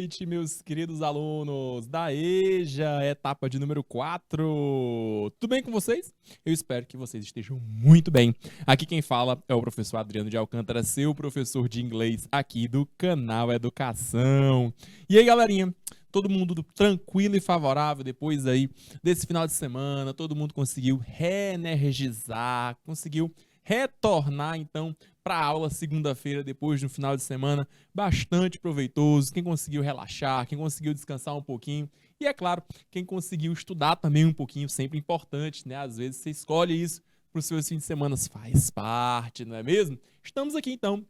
noite, meus queridos alunos da EJA, etapa de número 4. Tudo bem com vocês? Eu espero que vocês estejam muito bem. Aqui quem fala é o professor Adriano de Alcântara, seu professor de inglês aqui do canal Educação. E aí, galerinha? Todo mundo tranquilo e favorável depois aí desse final de semana, todo mundo conseguiu reenergizar, conseguiu retornar então para a aula segunda-feira depois de um final de semana bastante proveitoso, quem conseguiu relaxar, quem conseguiu descansar um pouquinho e, é claro, quem conseguiu estudar também um pouquinho, sempre importante, né? Às vezes você escolhe isso para os seus fins de semana, faz parte, não é mesmo? Estamos aqui então,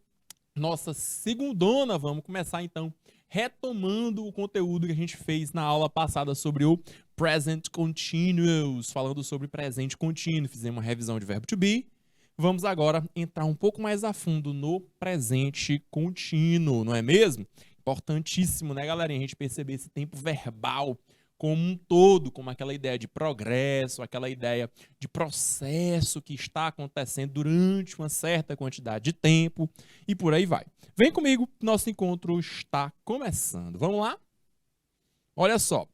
nossa segundona, vamos começar então retomando o conteúdo que a gente fez na aula passada sobre o Present Continuous, falando sobre presente contínuo, fizemos uma revisão de verbo to be. Vamos agora entrar um pouco mais a fundo no presente contínuo, não é mesmo? Importantíssimo, né, galerinha? A gente perceber esse tempo verbal como um todo, como aquela ideia de progresso, aquela ideia de processo que está acontecendo durante uma certa quantidade de tempo e por aí vai. Vem comigo, nosso encontro está começando. Vamos lá? Olha só.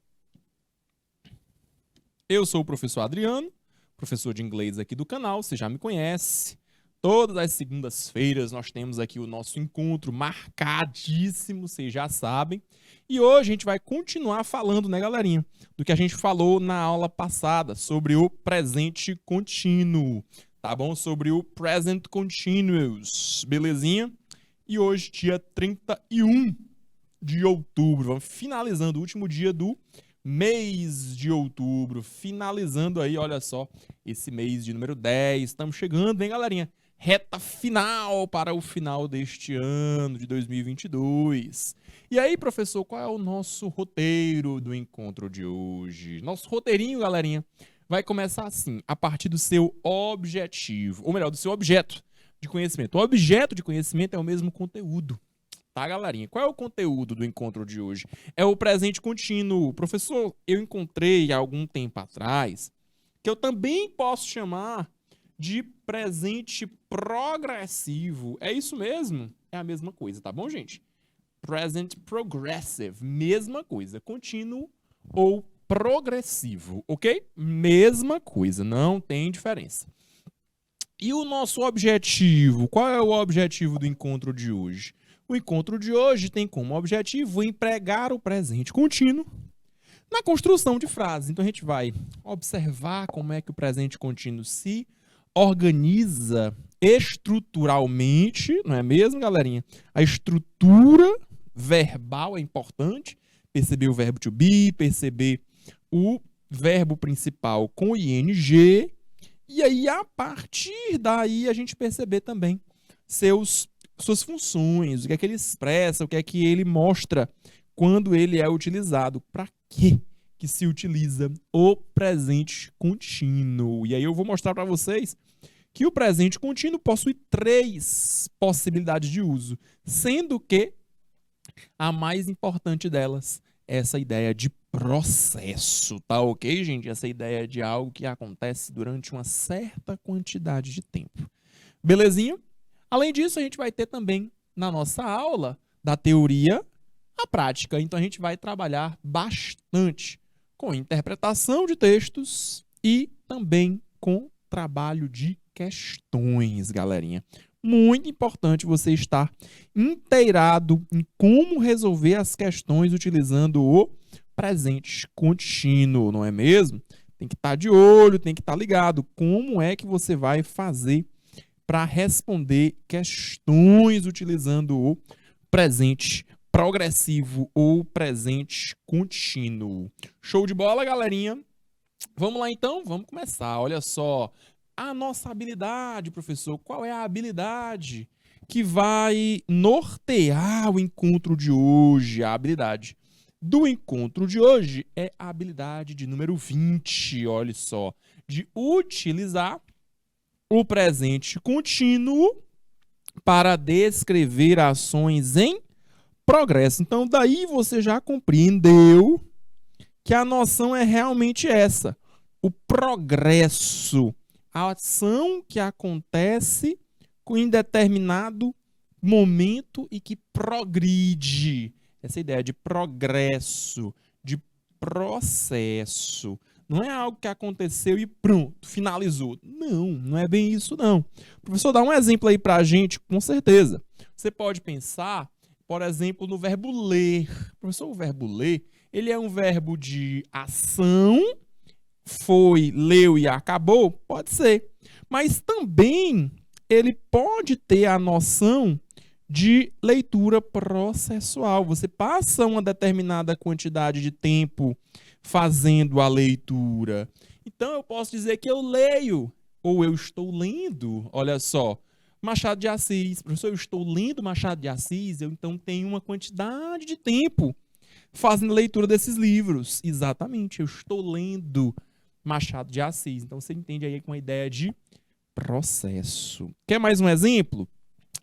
Eu sou o professor Adriano, professor de inglês aqui do canal, você já me conhece. Todas as segundas-feiras nós temos aqui o nosso encontro marcadíssimo, vocês já sabem. E hoje a gente vai continuar falando, né, galerinha, do que a gente falou na aula passada sobre o presente contínuo, tá bom? Sobre o present continuous, belezinha? E hoje, dia 31 de outubro, vamos finalizando o último dia do mês de outubro, finalizando aí, olha só, esse mês de número 10, estamos chegando, hein, galerinha? Reta final para o final deste ano de 2022. E aí, professor, qual é o nosso roteiro do encontro de hoje? Nosso roteirinho, galerinha, vai começar assim, a partir do seu objetivo, ou melhor, do seu objeto de conhecimento. O objeto de conhecimento é o mesmo conteúdo. Tá, galerinha? Qual é o conteúdo do encontro de hoje? É o presente contínuo. Professor, eu encontrei há algum tempo atrás que eu também posso chamar de presente progressivo. É isso mesmo? É a mesma coisa, tá bom, gente? Present progressive, mesma coisa. Contínuo ou progressivo, ok? Mesma coisa, não tem diferença. E o nosso objetivo? Qual é o objetivo do encontro de hoje? O encontro de hoje tem como objetivo empregar o presente contínuo na construção de frases. Então, a gente vai observar como é que o presente contínuo se organiza estruturalmente, não é mesmo, galerinha? A estrutura verbal é importante. Perceber o verbo to be, perceber o verbo principal com ing. E aí, a partir daí, a gente perceber também suas funções, o que é que ele expressa, o que é que ele mostra quando ele é utilizado. Para quê que se utiliza o presente contínuo? E aí eu vou mostrar para vocês que o presente contínuo possui 3 possibilidades de uso, sendo que a mais importante delas é essa ideia de processo, tá ok, gente? Essa ideia de algo que acontece durante uma certa quantidade de tempo. Belezinha? Além disso, a gente vai ter também na nossa aula da teoria a prática. Então, a gente vai trabalhar bastante com interpretação de textos e também com trabalho de questões, galerinha. Muito importante você estar inteirado em como resolver as questões utilizando o presente contínuo, não é mesmo? Tem que estar de olho, tem que estar ligado. Como é que você vai fazer para responder questões utilizando o presente progressivo ou presente contínuo. Show de bola, galerinha? Vamos lá, então? Vamos começar. Olha só. A nossa habilidade, professor. Qual é a habilidade que vai nortear o encontro de hoje? A habilidade do encontro de hoje é a habilidade de número 20. Olha só. De utilizar o presente contínuo para descrever ações em progresso. Então, daí você já compreendeu que a noção é realmente essa. O progresso, a ação que acontece em determinado momento e que progride. Essa ideia de progresso, de processo. Não é algo que aconteceu e pronto, finalizou. Não, não é bem isso, não. Professor, dá um exemplo aí pra gente, com certeza. Você pode pensar, por exemplo, no verbo ler. Professor, o verbo ler, ele é um verbo de ação, foi, leu e acabou? Pode ser. Mas também ele pode ter a noção de leitura processual. Você passa uma determinada quantidade de tempo fazendo a leitura. Então eu posso dizer que eu leio ou eu estou lendo. Olha só, Machado de Assis. Professor, eu estou lendo Machado de Assis, eu então tenho uma quantidade de tempo fazendo a leitura desses livros. Exatamente, eu estou lendo Machado de Assis. Então você entende aí com a ideia de processo. Quer mais um exemplo?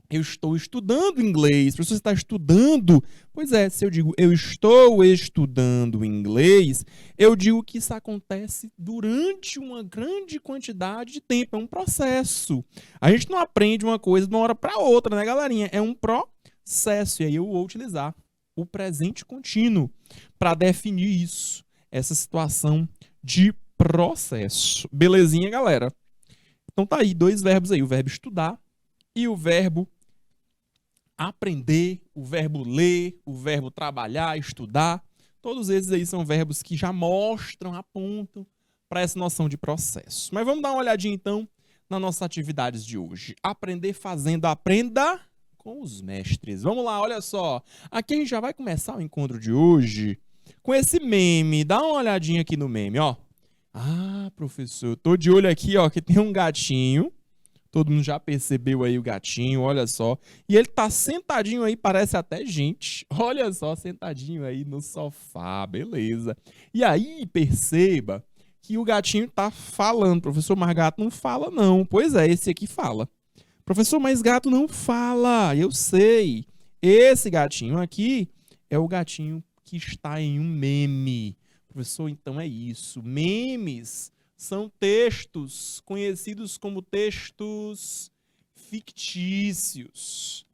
Eu estou estudando inglês. Professor, você está estudando? Pois é, se eu digo eu estou estudando inglês, eu digo que isso acontece durante uma grande quantidade de tempo. É um processo. A gente não aprende uma coisa de uma hora para outra, né, galerinha? É um processo. E aí eu vou utilizar o presente contínuo para definir isso, essa situação de processo. Belezinha, galera? Então tá aí, dois verbos aí, o verbo estudar e o verbo aprender, o verbo ler, o verbo trabalhar, estudar. Todos esses aí são verbos que já mostram, apontam para essa noção de processo. Mas vamos dar uma olhadinha então nas nossas atividades de hoje. Aprender fazendo, aprenda com os mestres. Vamos lá, olha só. Aqui a gente já vai começar o encontro de hoje com esse meme. Dá uma olhadinha aqui no meme, ó. Ah, professor, eu tô de olho aqui, ó, que tem um gatinho. Todo mundo já percebeu aí o gatinho, olha só. E ele tá sentadinho aí, parece até gente. Olha só, sentadinho aí no sofá, beleza. E aí, perceba que o gatinho tá falando. Professor, mas gato não fala não. Pois é, esse aqui fala. Professor, mas gato não fala. Eu sei. Esse gatinho aqui é o gatinho que está em um meme. Professor, então é isso. Memes são textos conhecidos como textos fictícios.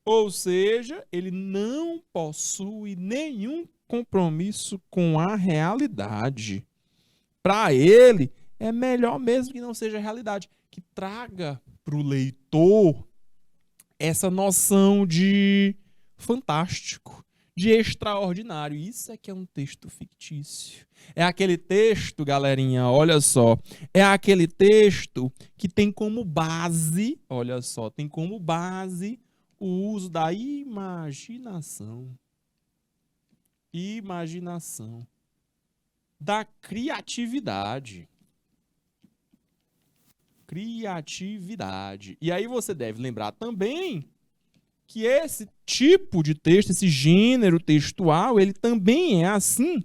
Ou seja, ele não possui nenhum compromisso com a realidade. Para ele, é melhor mesmo que não seja realidade, que traga para o leitor essa noção de fantástico, de extraordinário. Isso é que é um texto fictício. É aquele texto, galerinha, olha só, é aquele texto que tem como base, olha só, tem como base o uso da imaginação. Imaginação. Da criatividade. Criatividade. E aí você deve lembrar também que esse tipo de texto, esse gênero textual, ele também é assim,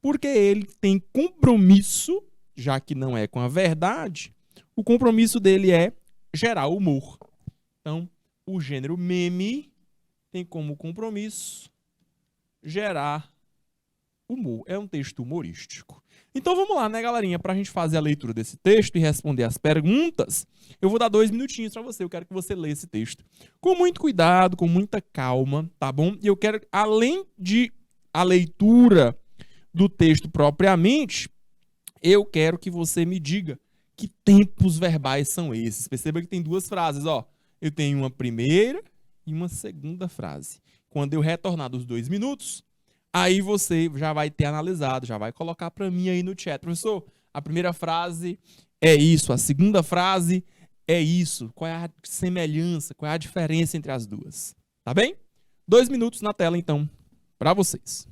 porque ele tem compromisso, já que não é com a verdade, o compromisso dele é gerar humor. Então, o gênero meme tem como compromisso gerar humor. É um texto humorístico. Então vamos lá, né, galerinha? Para a gente fazer a leitura desse texto e responder as perguntas, eu vou dar 2 minutinhos para você. Eu quero que você leia esse texto com muito cuidado, com muita calma, tá bom? E eu quero, além de a leitura do texto propriamente, eu quero que você me diga que tempos verbais são esses. Perceba que tem duas frases, ó. Eu tenho uma primeira e uma segunda frase. Quando eu retornar dos 2 minutos, aí você já vai ter analisado, já vai colocar para mim aí no chat. Professor, a primeira frase é isso, a segunda frase é isso. Qual é a semelhança, qual é a diferença entre as duas? Tá bem? 2 minutos na tela, então, para vocês.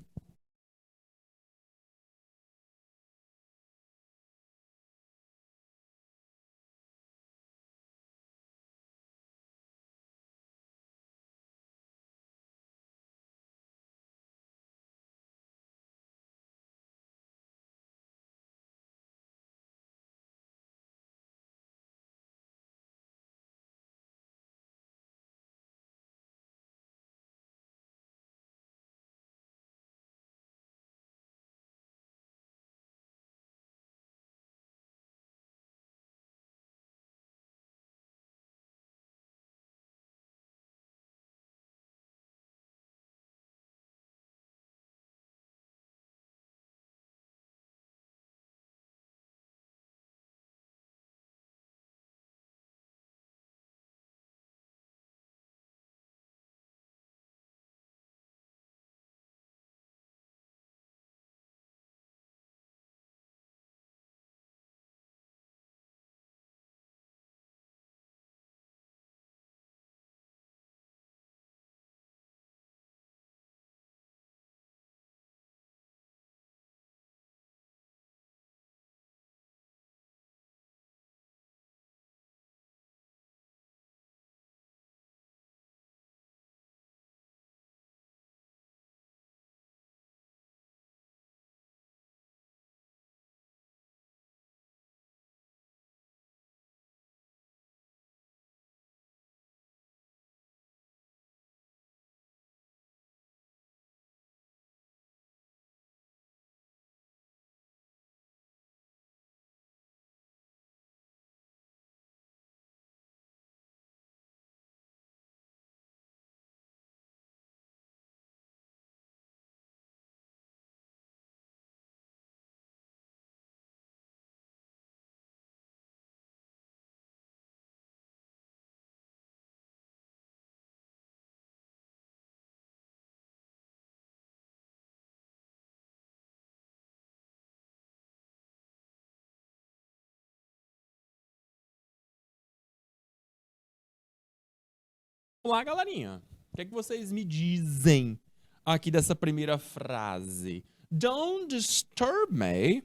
Olá, galerinha. O que é que vocês me dizem aqui dessa primeira frase? Don't disturb me.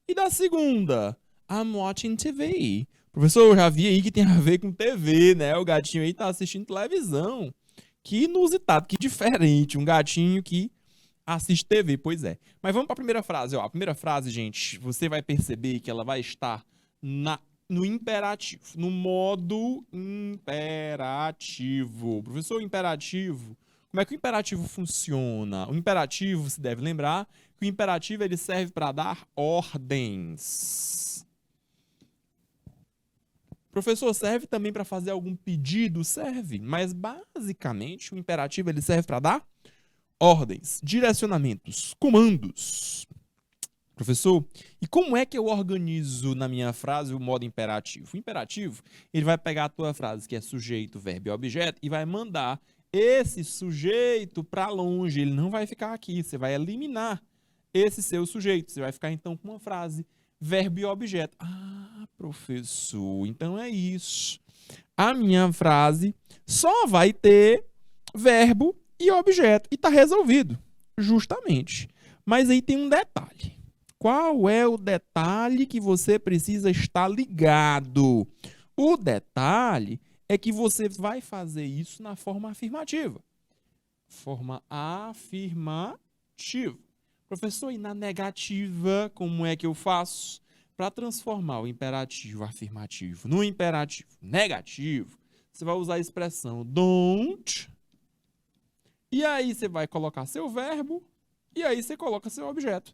E da segunda? I'm watching TV. Professor, eu já vi aí que tem a ver com TV, né? O gatinho aí tá assistindo televisão. Que inusitado, que diferente. Um gatinho que assiste TV, pois é. Mas vamos para a primeira frase, ó. A primeira frase, gente, você vai perceber que ela vai estar no imperativo, no modo imperativo. Professor, imperativo. Como é que o imperativo funciona? O imperativo, se deve lembrar, que o imperativo ele serve para dar ordens. Professor, serve também para fazer algum pedido? Serve, mas basicamente o imperativo ele serve para dar ordens, direcionamentos, comandos. Professor, e como é que eu organizo na minha frase o modo imperativo? O imperativo, ele vai pegar a tua frase, que é sujeito, verbo e objeto, e vai mandar esse sujeito para longe. Ele não vai ficar aqui, você vai eliminar esse seu sujeito. Você vai ficar, então, com uma frase, verbo e objeto. Ah, professor, então é isso. A minha frase só vai ter verbo e objeto. E está resolvido, justamente. Mas aí tem um detalhe. Qual é o detalhe que você precisa estar ligado? O detalhe é que você vai fazer isso na forma afirmativa. Forma afirmativa. Professor, e na negativa, como é que eu faço? Para transformar o imperativo afirmativo no imperativo negativo, você vai usar a expressão don't. E aí você vai colocar seu verbo e aí você coloca seu objeto.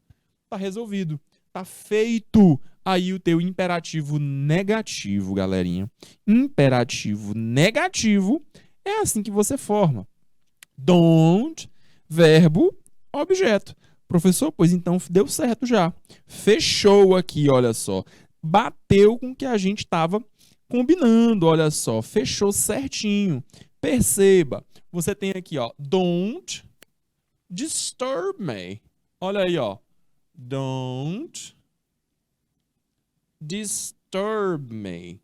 Tá resolvido. Tá feito aí o teu imperativo negativo, galerinha. Imperativo negativo é assim que você forma. Don't, verbo, objeto. Professor, pois então deu certo já. Fechou aqui, olha só. Bateu com o que a gente estava combinando, olha só. Fechou certinho. Perceba, você tem aqui, ó, don't disturb me. Olha aí, ó. Don't disturb me.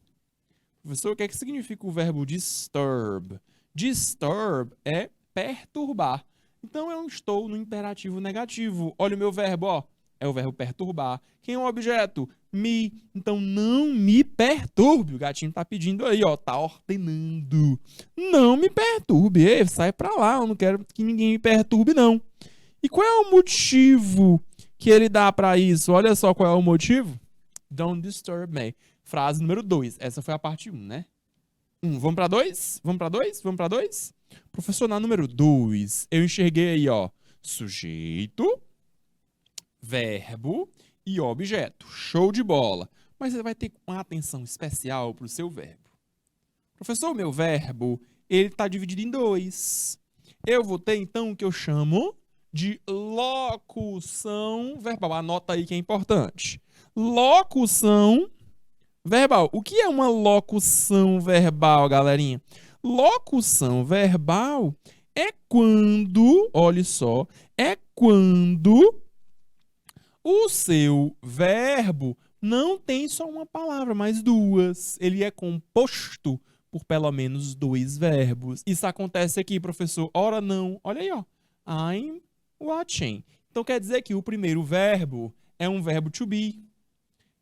Professor, o que é que significa o verbo disturb? Disturb é perturbar. Então, eu estou no imperativo negativo. Olha o meu verbo, ó. É o verbo perturbar. Quem é o objeto? Me. Então, não me perturbe. O gatinho tá pedindo aí, ó. Tá ordenando. Não me perturbe. Ei, sai pra lá. Eu não quero que ninguém me perturbe, não. E qual é o motivo que ele dá para isso? Olha só qual é o motivo. Don't disturb me. Frase número 2. Essa foi a parte 1, né? Vamos para 2? Vamos para 2? Vamos para 2? Professor, na número 2, eu enxerguei aí, ó, sujeito, verbo e objeto. Show de bola. Mas você vai ter uma atenção especial para o seu verbo. Professor, o meu verbo, ele está dividido em 2. Eu vou ter, então, o que eu chamo de locução verbal. Anota aí que é importante. Locução verbal. O que é uma locução verbal, galerinha? Locução verbal é quando, olha só, é quando o seu verbo não tem só uma palavra, mas duas. Ele é composto por pelo menos 2 verbos. Isso acontece aqui, professor. Ora não. Olha aí, ó. I'm watching. Então quer dizer que o primeiro verbo é um verbo to be.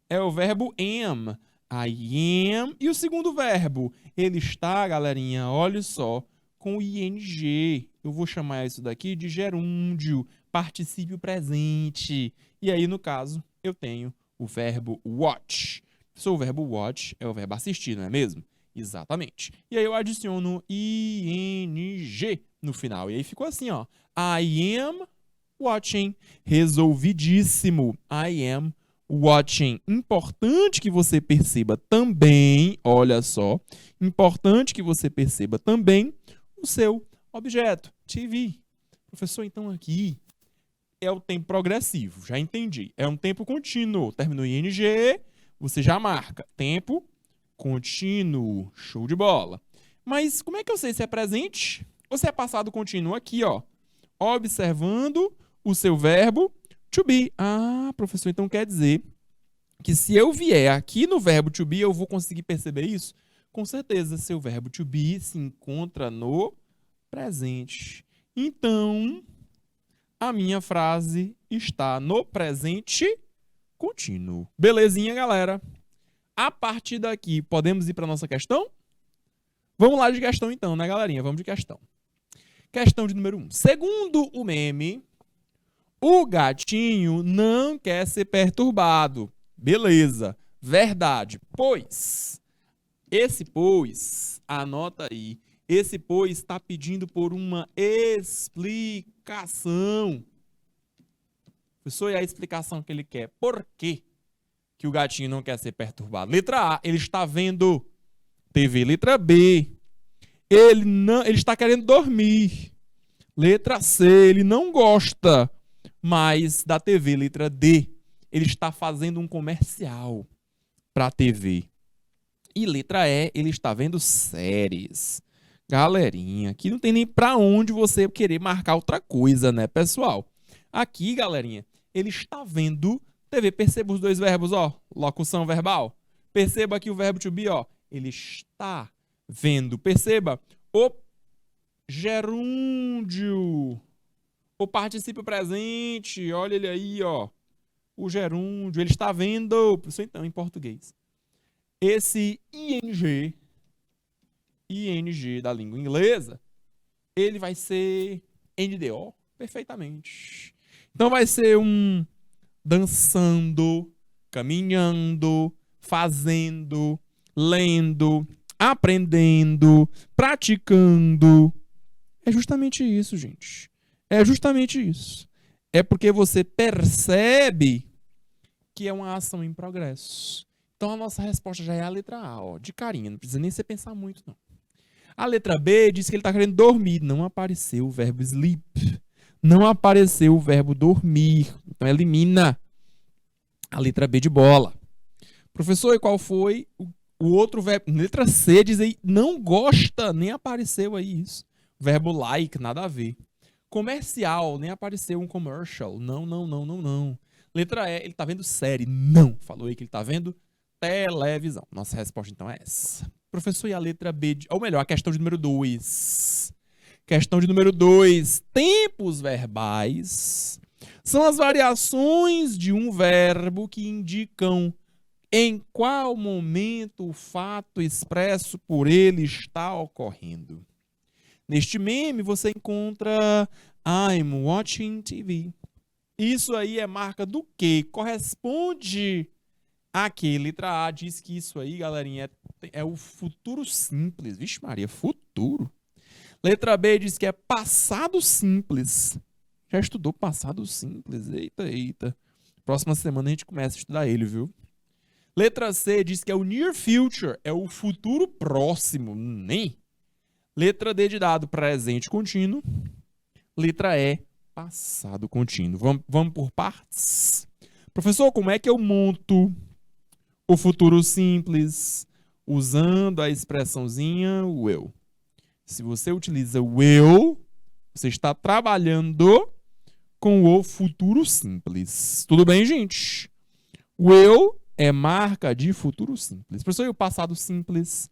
É o verbo am. I am. E o segundo verbo? Ele está, galerinha, olha só, com o ing. Eu vou chamar isso daqui de gerúndio, particípio presente. E aí, no caso, eu tenho o verbo watch. O verbo watch é o verbo assistir, não é mesmo? Exatamente. E aí eu adiciono ing no final. E aí ficou assim, ó. I am watching. Resolvidíssimo. I am watching. Importante que você perceba também, olha só, importante que você perceba também o seu objeto, TV. Professor, então aqui é o tempo progressivo, já entendi. É um tempo contínuo. Terminou em ing, você já marca. Tempo contínuo. Show de bola. Mas como é que eu sei se é presente ou se é passado contínuo? Aqui, ó. Observando o seu verbo to be. Ah, professor, então quer dizer que se eu vier aqui no verbo to be, eu vou conseguir perceber isso? Com certeza, seu verbo to be se encontra no presente. Então, a minha frase está no presente contínuo. Belezinha, galera? A partir daqui, podemos ir para nossa questão? Vamos lá de questão então, né, galerinha? Vamos de questão. Questão de número 1. Segundo o meme, o gatinho não quer ser perturbado. Beleza. Verdade. Pois. Esse pois, anota aí. Esse pois está pedindo por uma explicação. Isso é a explicação que ele quer. Por quê que o gatinho não quer ser perturbado? Letra A, ele está vendo TV. Letra B, ele está querendo dormir. Letra C, ele não gosta mais da TV. Letra D, ele está fazendo um comercial para a TV. E letra E, ele está vendo séries. Galerinha, aqui não tem nem para onde você querer marcar outra coisa, né, pessoal? Aqui, galerinha, ele está vendo TV. Perceba os dois verbos, ó, locução verbal. Perceba aqui o verbo to be, ó. Ele está vendo. Perceba o gerúndio, o particípio presente. Olha ele aí, ó. O gerúndio, ele está vendo. Isso então, em português. Esse ing da língua inglesa, ele vai ser NDO perfeitamente. Então vai ser um dançando, caminhando, fazendo, lendo, aprendendo, praticando. É justamente isso, gente. É justamente isso. É porque você percebe que é uma ação em progresso. Então a nossa resposta já é a letra A, ó, de carinha, não precisa nem você pensar muito, não. A letra B diz que ele está querendo dormir. Não apareceu o verbo sleep. Não apareceu o verbo dormir. Então elimina a letra B de bola. Professor, e qual foi o outro verbo? Letra C diz aí, não gosta, nem apareceu aí isso. Verbo like, nada a ver. Comercial, nem apareceu um commercial. Não, não, não, não, não. Letra E, ele está vendo série. Não. Falou aí que ele está vendo televisão. Nossa resposta, então, é essa. Professor, e a letra B? Ou melhor, a questão de número 2. Questão de número 2. Tempos verbais são as variações de um verbo que indicam em qual momento o fato expresso por ele está ocorrendo. Neste meme, você encontra I'm watching TV. Isso aí é marca do quê? Corresponde aqui, letra A diz que isso aí, galerinha, é o futuro simples. Vixe Maria, futuro. Letra B diz que é passado simples. Já estudou passado simples? Eita, eita. Próxima semana a gente começa a estudar ele, viu? Letra C diz que é o near future, é o futuro próximo. Nem. Letra D de dado, presente contínuo. Letra E, passado contínuo. Vamos por partes? Professor, como é que eu monto o futuro simples usando a expressãozinha will? Se você utiliza will, você está trabalhando com o futuro simples. Tudo bem, gente? Will é marca de futuro simples. Professor, e o passado simples?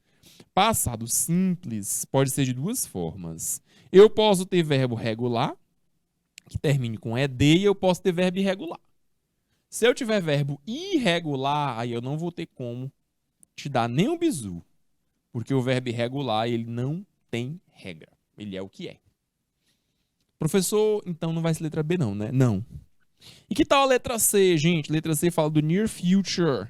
Passado simples pode ser de duas formas. Eu posso ter verbo regular, que termine com ed, e eu posso ter verbo irregular. Se eu tiver verbo irregular, aí eu não vou ter como te dar nenhum bizu, porque o verbo irregular, ele não tem regra. Ele é o que é. Professor, então não vai ser letra B não, né? Não. E que tal a letra C, gente? Letra C fala do near future.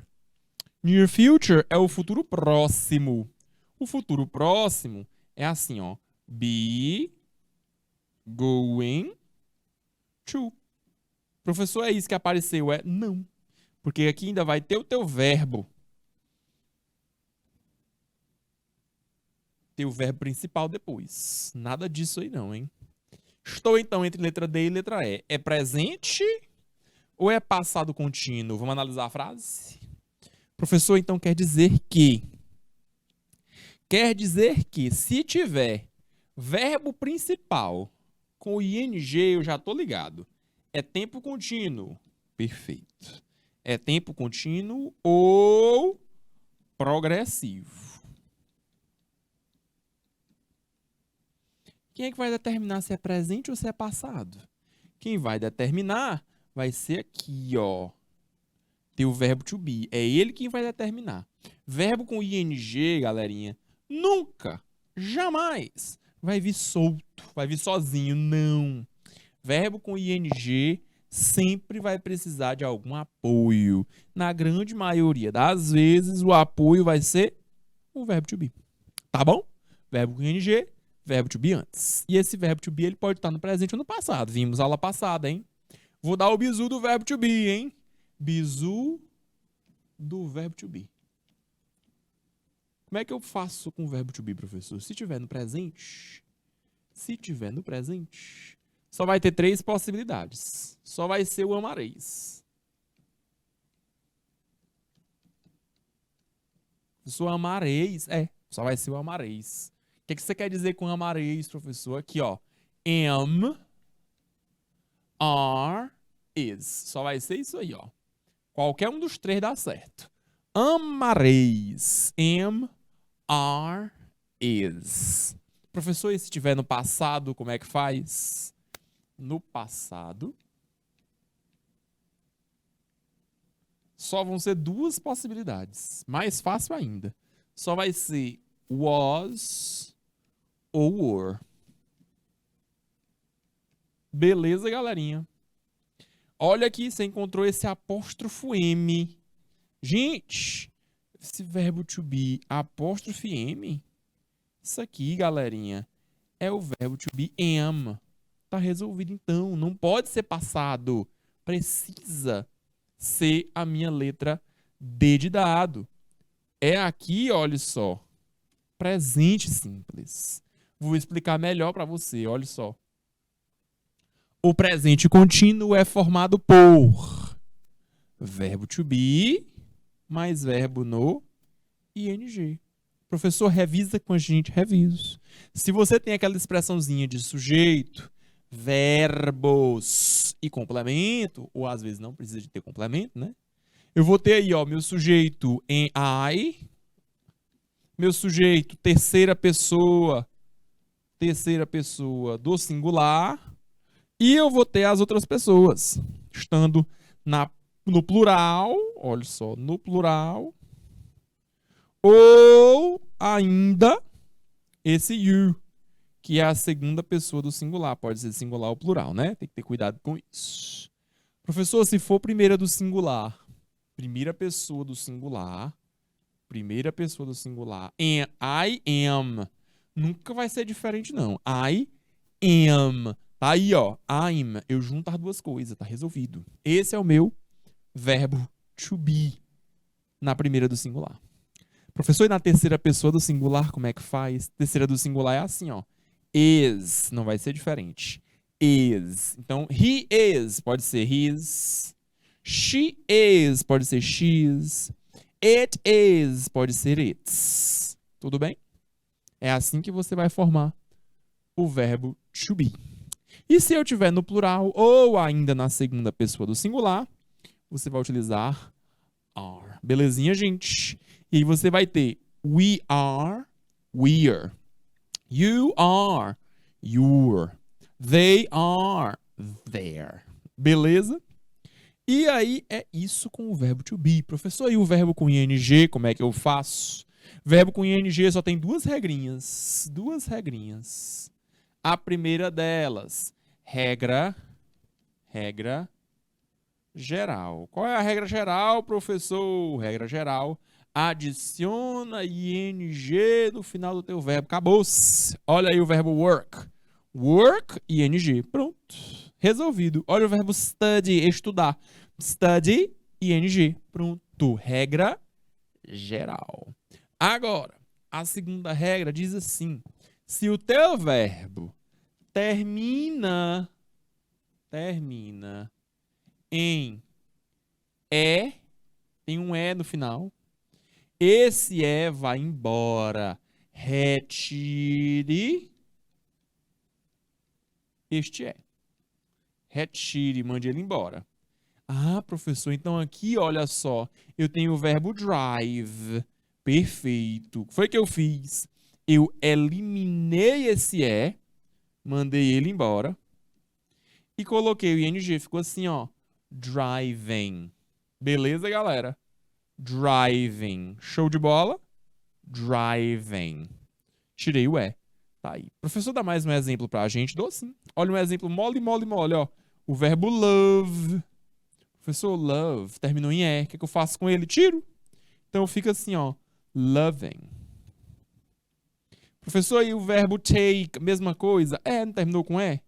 Near future é o futuro próximo. O futuro próximo é assim, ó. Be going to. Professor, é isso que apareceu? Não. Porque aqui ainda vai ter o teu verbo. Ter o verbo principal depois. Nada disso aí não, hein? Estou então entre letra D e letra E. É presente ou é passado contínuo? Vamos analisar a frase? Professor, então quer dizer que se tiver verbo principal com ing, eu já estou ligado. É tempo contínuo. Perfeito. É tempo contínuo ou progressivo. Quem é que vai determinar se é presente ou se é passado? Quem vai determinar vai ser aqui, ó. Tem o verbo to be. É ele quem vai determinar. Verbo com ing, galerinha, nunca, jamais vai vir solto, vai vir sozinho, não. Verbo com ing sempre vai precisar de algum apoio. Na grande maioria das vezes, o apoio vai ser o verbo to be. Tá bom? Verbo com ing, verbo to be antes. E esse verbo to be ele pode estar no presente ou no passado. Vimos aula passada, hein? Vou dar o bizu do verbo to be, hein? Bizu do verbo to be. Como é que eu faço com o verbo to be, professor? Se tiver no presente, só vai ter 3 possibilidades. Só vai ser o amareis. Professor, amareis, só vai ser o amareis. O que você quer dizer com amareis, professor? Aqui, ó. Am, are, is. Só vai ser isso aí, ó. Qualquer um dos 3 dá certo. Amareis. Am, are, is. Professor, e se estiver no passado, como é que faz? No passado, só vão ser 2 possibilidades. Mais fácil ainda. Só vai ser was ou were. Beleza, galerinha? Olha aqui, você encontrou esse apóstrofo M. Gente, esse verbo to be, apóstrofe M, isso aqui, galerinha, é o verbo to be am. Tá resolvido então, não pode ser passado. Precisa ser a minha letra D de dado. É aqui, olha só, presente simples. Vou explicar melhor para você, olha só. O presente contínuo é formado por verbo to be mais verbo no ing. Professor, revisa com a gente, reviso. Se você tem aquela expressãozinha de sujeito, verbos e complemento, ou às vezes não precisa de ter complemento, né? Eu vou ter aí, ó, meu sujeito em I, meu sujeito terceira pessoa do singular, e eu vou ter as outras pessoas, estando no plural, olha só, no plural, ou ainda esse you, que é a segunda pessoa do singular. Pode ser singular ou plural, né? Tem que ter cuidado com isso. Professor, se for primeira pessoa do singular, and I am, nunca vai ser diferente, não. I am. Tá aí, ó. I'm. Eu junto as 2 coisas, tá resolvido. Esse é o meu verbo to be na primeira do singular. Professor, e na terceira pessoa do singular, como é que faz? Terceira do singular é assim, ó. Is. Não vai ser diferente. Is. Então, he is pode ser his. She is pode ser she's. It is pode ser its. Tudo bem? É assim que você vai formar o verbo to be. E se eu tiver no plural ou ainda na segunda pessoa do singular, você vai utilizar are. Belezinha, gente? E aí você vai ter we are, we're. You are, you're. They are, they're. Beleza? E aí é isso com o verbo to be. Professor, e o verbo com ing, como é que eu faço? Verbo com ing só tem 2 regrinhas. 2 regrinhas. A primeira delas, regra geral. Qual é a regra geral, professor? Regra geral, adiciona ing no final do teu verbo. Acabou-se. Olha aí o verbo work. Work, ing. Pronto. Resolvido. Olha o verbo study, estudar. Study, ing. Pronto. Regra geral. Agora, a segunda regra diz assim: se o teu verbo termina em é, tem um é no final, esse é vai embora. Retire este é. Retire, mande ele embora. Ah, professor, então aqui, olha só, eu tenho o verbo drive. Perfeito. O que foi que eu fiz? Eu eliminei esse é, Mandei ele embora. E coloquei o ing, ficou assim, ó. Driving. Beleza, galera? Driving. Show de bola? Driving. Tirei o E. Tá aí. Professor, dá mais um exemplo pra gente? Dou sim. Olha um exemplo mole, mole, mole, ó. O verbo love. Professor, love. Terminou em E. O que eu faço com ele? Tiro. Então fica assim, ó. Loving. Professor, e o verbo take? Mesma coisa? Não terminou com E?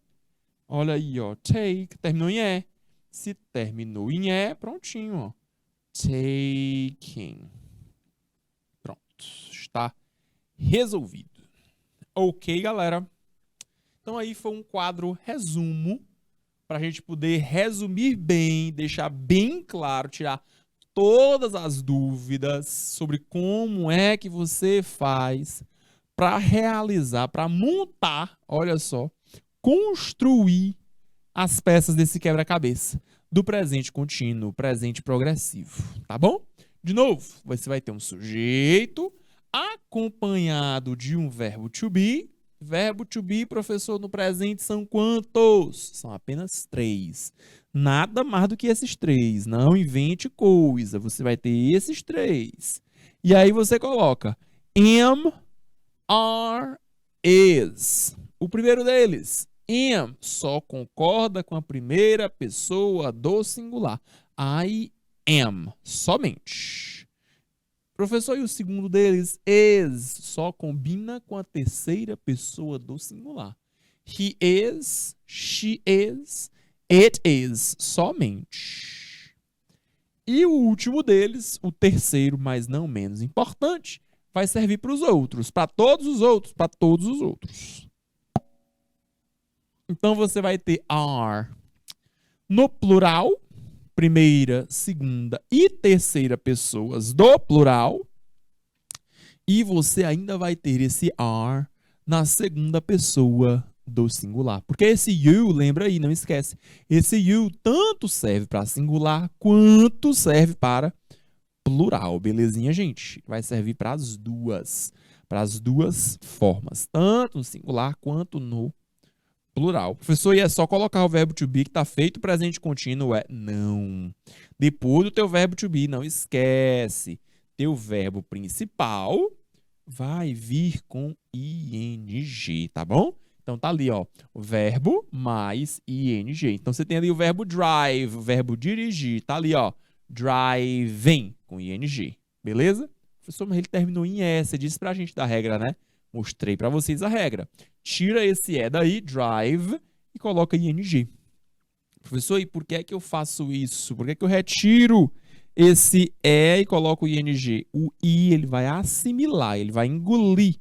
Olha aí, ó. Take. Terminou em E. Se terminou em E, prontinho, ó. Taking. Pronto. Está resolvido. Ok, galera. Então aí foi um quadro resumo para a gente poder resumir bem, deixar bem claro, tirar todas as dúvidas sobre como é que você faz para realizar, para montar, olha só, construir as peças desse quebra-cabeça do presente contínuo, presente progressivo, tá bom? De novo, você vai ter um sujeito acompanhado de um verbo to be. Verbo to be, professor, no presente são quantos? São apenas 3. Nada mais do que esses 3. Não invente coisa. Você vai ter esses 3. E aí você coloca am, are, is. O primeiro deles, am, só concorda com a primeira pessoa do singular. I am, somente. Professor, e o segundo deles, is, só combina com a terceira pessoa do singular. He is, she is, it is, somente. E o último deles, o terceiro, mas não menos importante, vai servir para os outros, para todos os outros, para todos os outros. Então você vai ter are no plural, primeira, segunda e terceira pessoas do plural. E você ainda vai ter esse are na segunda pessoa do singular. Porque esse you, lembra aí, não esquece. Esse you tanto serve para singular quanto serve para plural, belezinha, gente? Vai servir para as duas formas, tanto no singular quanto no plural. Professor, e é só colocar o verbo to be que está feito presente contínuo? Não. Depois do teu verbo to be, não esquece. Teu verbo principal vai vir com ing, tá bom? Então tá ali, ó, o verbo mais ing. Então você tem ali o verbo drive, o verbo dirigir, tá ali, ó, driving com ing, beleza? Professor, mas ele terminou em E, você disse pra gente da regra, né? Mostrei pra vocês a regra. Tira esse E daí, drive, e coloca ing. Professor, e por que é que eu faço isso? Por que é que eu retiro esse E e coloco o ing? O I, ele vai assimilar, ele vai engolir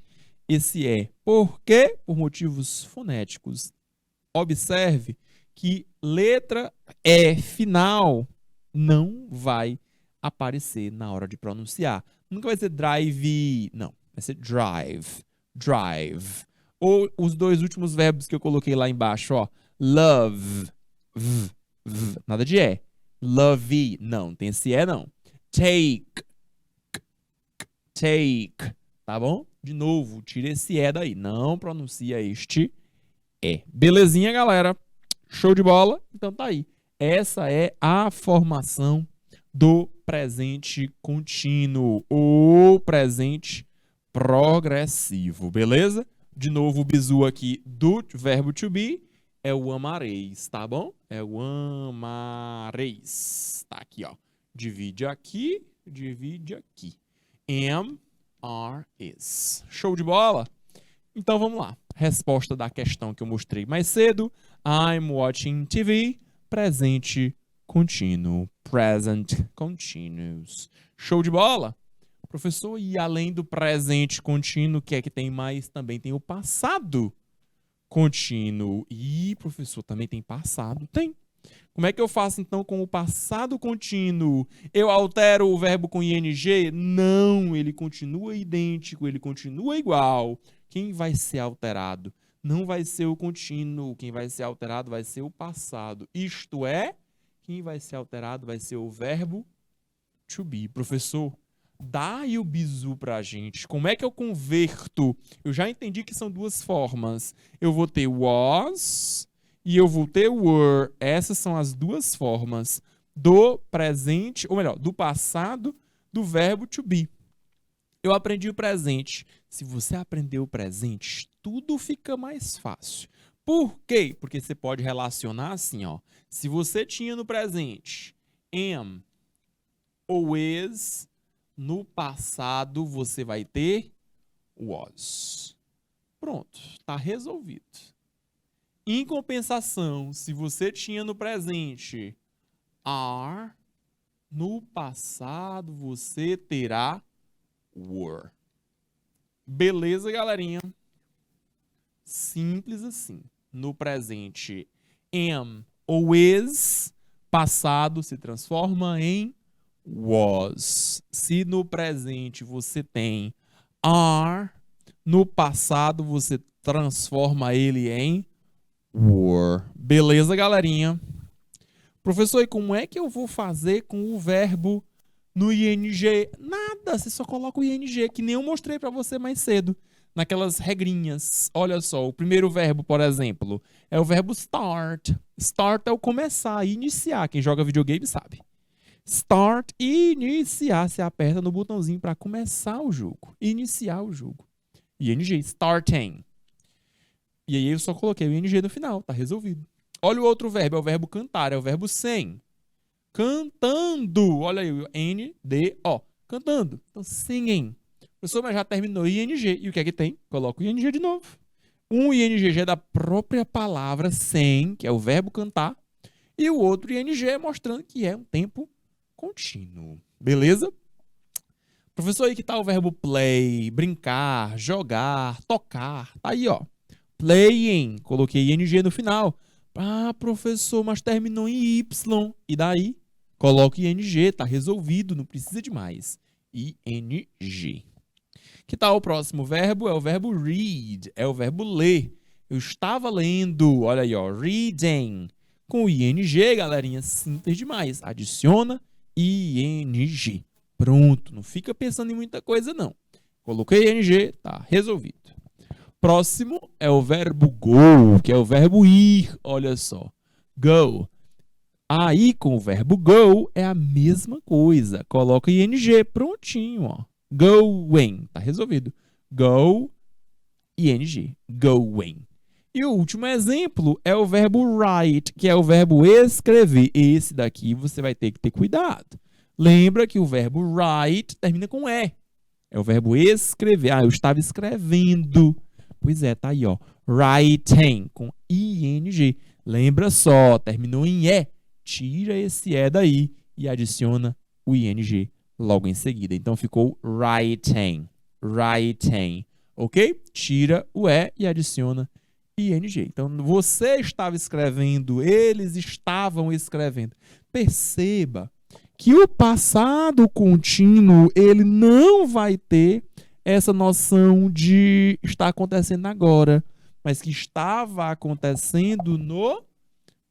esse E. Por quê? Por motivos fonéticos. Observe que letra E final não vai aparecer na hora de pronunciar. Nunca vai ser drive, não. Vai ser drive, drive. Ou os dois últimos verbos que eu coloquei lá embaixo, ó. Love, nada de E. Love, não, tem esse E não. Take, take, tá bom? De novo, tira esse E daí, não pronuncia este E. Belezinha, galera? Show de bola? Então tá aí. Essa é a formação do presente contínuo, ou presente progressivo, beleza? De novo, o bizu aqui do verbo to be é o amareis, tá bom? É o amareis. Tá aqui, ó. Divide aqui, divide aqui. Am, are, is. Show de bola? Então vamos lá. Resposta da questão que eu mostrei mais cedo. I'm watching TV. Presente contínuo. Present continuous. Show de bola? Professor, e além do presente contínuo, o que é que tem mais? Também tem o passado contínuo. E, professor, também tem passado? Tem. Como é que eu faço, então, com o passado contínuo? Eu altero o verbo com ing? Não, ele continua idêntico, ele continua igual. Quem vai ser alterado? Não vai ser o contínuo. Quem vai ser alterado vai ser o passado. Isto é, quem vai ser alterado vai ser o verbo to be. Professor, Dá aí o bizu pra gente. Como é que eu converto? Eu já entendi que são duas formas. Eu vou ter was e eu vou ter were. Essas são as duas formas do presente, ou melhor, do passado do verbo to be. Eu aprendi o presente. Se você aprendeu o presente, tudo fica mais fácil. Por quê? Porque você pode relacionar assim, ó. Se você tinha no presente am ou is, no passado você vai ter was. Pronto, está resolvido. Em compensação, se você tinha no presente are, no passado você terá were. Beleza, galerinha? Simples assim. No presente, am ou is, passado se transforma em was. Se no presente você tem are, no passado você transforma ele em were. Beleza, galerinha? Professor, e como é que eu vou fazer com o verbo no ing? Nada, você só coloca o ing, que nem eu mostrei para você mais cedo, naquelas regrinhas. Olha só, o primeiro verbo, por exemplo, é o verbo start. Start é o começar, iniciar. Quem joga videogame sabe. Start, iniciar. Você aperta no botãozinho para começar o jogo, iniciar o jogo. ing, starting. E aí eu só coloquei o ing no final, tá resolvido. Olha o outro verbo, é o verbo cantar, é o verbo sing. Cantando. Olha aí, N-D-O. Cantando. Então, singing. Professor, mas já terminou ing. E o que é que tem? Coloca o ing de novo. Um ing é da própria palavra sing, que é o verbo cantar. E o outro ing mostrando que é um tempo contínuo. Beleza? Professor, aí que tá o verbo play, brincar, jogar, tocar. Tá aí, ó. Playing. Coloquei ing no final. Ah, professor, mas terminou em Y. E daí? Coloque ing, tá resolvido, não precisa de mais. ing. Que tal o próximo verbo? É o verbo read, é o verbo ler. Eu estava lendo, olha aí, ó, reading. Com ing, galerinha, simples demais. Adiciona ing. Pronto, não fica pensando em muita coisa, não. Coloquei ing, tá resolvido. Próximo é o verbo go, que é o verbo ir, olha só. Go. Aí, com o verbo go, é a mesma coisa. Coloca ing, prontinho, ó. Going, tá resolvido. Go, ing, going. E o último exemplo é o verbo write, que é o verbo escrever. Esse daqui você vai ter que ter cuidado. Lembra que o verbo write termina com E. É o verbo escrever. Ah, eu estava escrevendo. Pois é, tá aí, ó. Writing, com ing. Lembra só, terminou em E. Tira esse E daí e adiciona o ing logo em seguida. Então ficou writing. Writing. Ok? Tira o E e adiciona ing. Então você estava escrevendo, eles estavam escrevendo. Perceba que o passado contínuo, ele não vai ter essa noção de estar acontecendo agora, mas que estava acontecendo no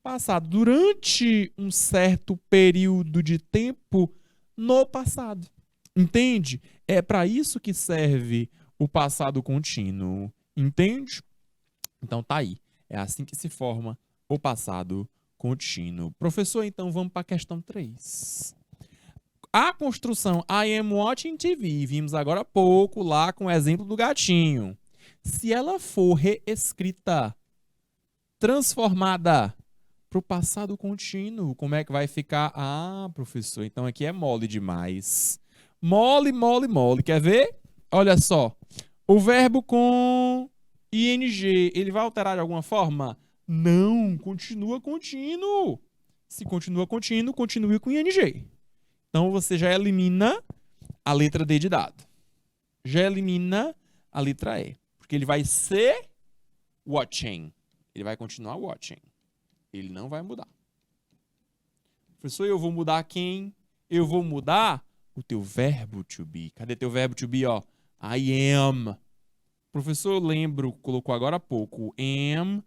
passado, durante um certo período de tempo no passado. Entende? É para isso que serve o passado contínuo. Entende? Então tá aí. É assim que se forma o passado contínuo. Professor, então vamos para a questão 3. A construção I am watching TV, vimos agora há pouco lá com o exemplo do gatinho. Se ela for reescrita, transformada para o passado contínuo, como é que vai ficar? Ah, professor, então aqui é mole demais. Mole, mole, mole. Quer ver? Olha só. O verbo com ing, ele vai alterar de alguma forma? Não, continua contínuo. Se continua contínuo, continue com ing. Então, você já elimina a letra D de dado. Já elimina a letra E. Porque ele vai ser watching. Ele vai continuar watching. Ele não vai mudar. Professor, eu vou mudar quem? Eu vou mudar o teu verbo to be. Cadê teu verbo to be, ó? I am. Professor, eu lembro, colocou agora há pouco. Am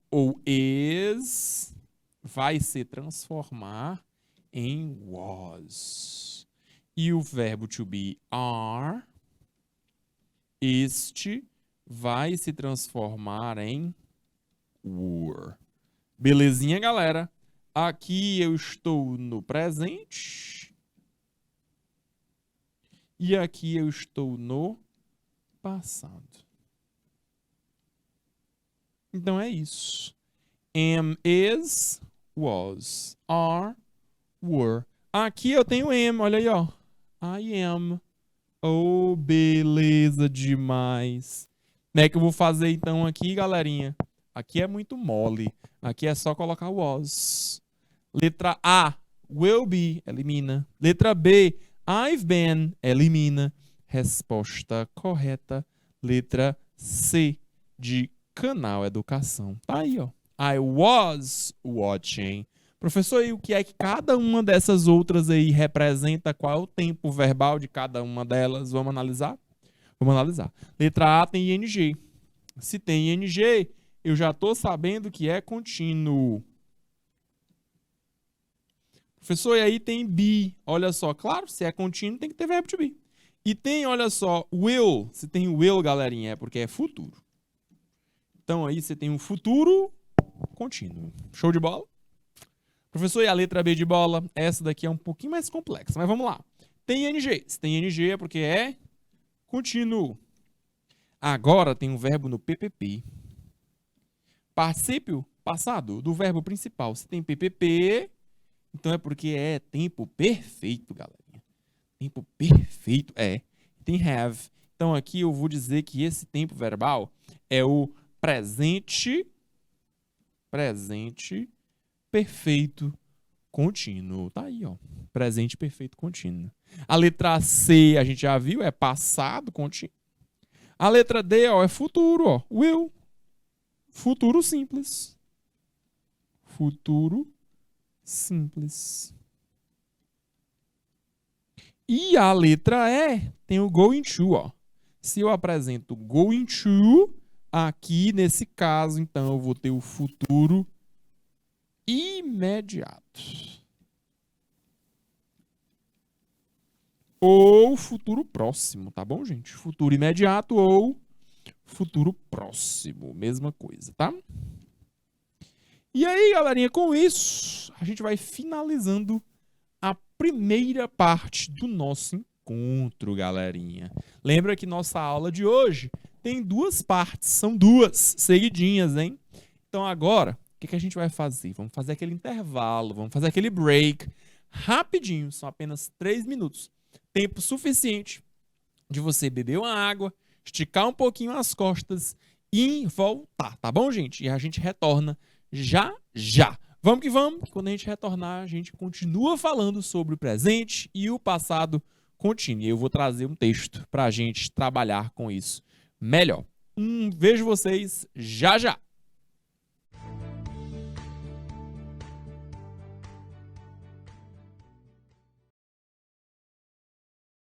ou is vai se transformar em was. e o verbo to be are, este vai se transformar em were. Belezinha, galera? Aqui eu estou no presente e aqui eu estou no passado. Então é isso. Am, is, was, are, were. Aqui eu tenho am, olha aí, ó. I am. Oh, beleza demais. Como é que eu vou fazer então aqui, galerinha? Aqui é muito mole. Aqui é só colocar was. Letra A, will be, elimina. Letra B, I've been, elimina. Resposta correta. Letra C, de Canal Educação. Tá aí, ó. I was watching. Professor, e o que é que cada uma dessas outras aí representa? Qual é o tempo verbal de cada uma delas? Vamos analisar? Vamos analisar. Letra A tem ing. Se tem ing, eu já estou sabendo que é contínuo. Professor, e aí tem be. Olha só, claro, se é contínuo tem que ter verbo to be. E tem, olha só, will. Se tem will, galerinha, é porque é futuro. Então aí você tem um futuro contínuo. Show de bola? Professor, e a letra B de bola? Essa daqui é um pouquinho mais complexa, mas vamos lá. Tem ing. Se tem ing é porque é contínuo. Agora tem um verbo no PPP. Particípio passado do verbo principal. Se tem PPP, então é porque é tempo perfeito, galerinha. Tempo perfeito é. Tem have. Então aqui eu vou dizer que esse tempo verbal é o presente perfeito contínuo. Tá aí, ó. Presente perfeito contínuo. A letra C, a gente já viu, é passado contínuo. A letra D, ó, é futuro, ó. Will. Futuro simples. Futuro simples. E a letra E tem o going to, ó. Se eu apresento going to, aqui nesse caso, então eu vou ter o futuro imediato. Ou futuro próximo, tá bom, gente? Futuro imediato ou futuro próximo, mesma coisa, tá? E aí, galerinha, com isso, a gente vai finalizando a primeira parte do nosso encontro, galerinha. Lembra que nossa aula de hoje tem duas partes, são duas seguidinhas, hein? Então agora, o que a gente vai fazer? Vamos fazer aquele intervalo, vamos fazer aquele break rapidinho, são apenas 3 minutos. Tempo suficiente de você beber uma água, esticar um pouquinho as costas e voltar, tá bom, gente? E a gente retorna já. Vamos que vamos, que quando a gente retornar, a gente continua falando sobre o presente e o passado contínuo. E eu vou trazer um texto para a gente trabalhar com isso melhor. Vejo vocês já.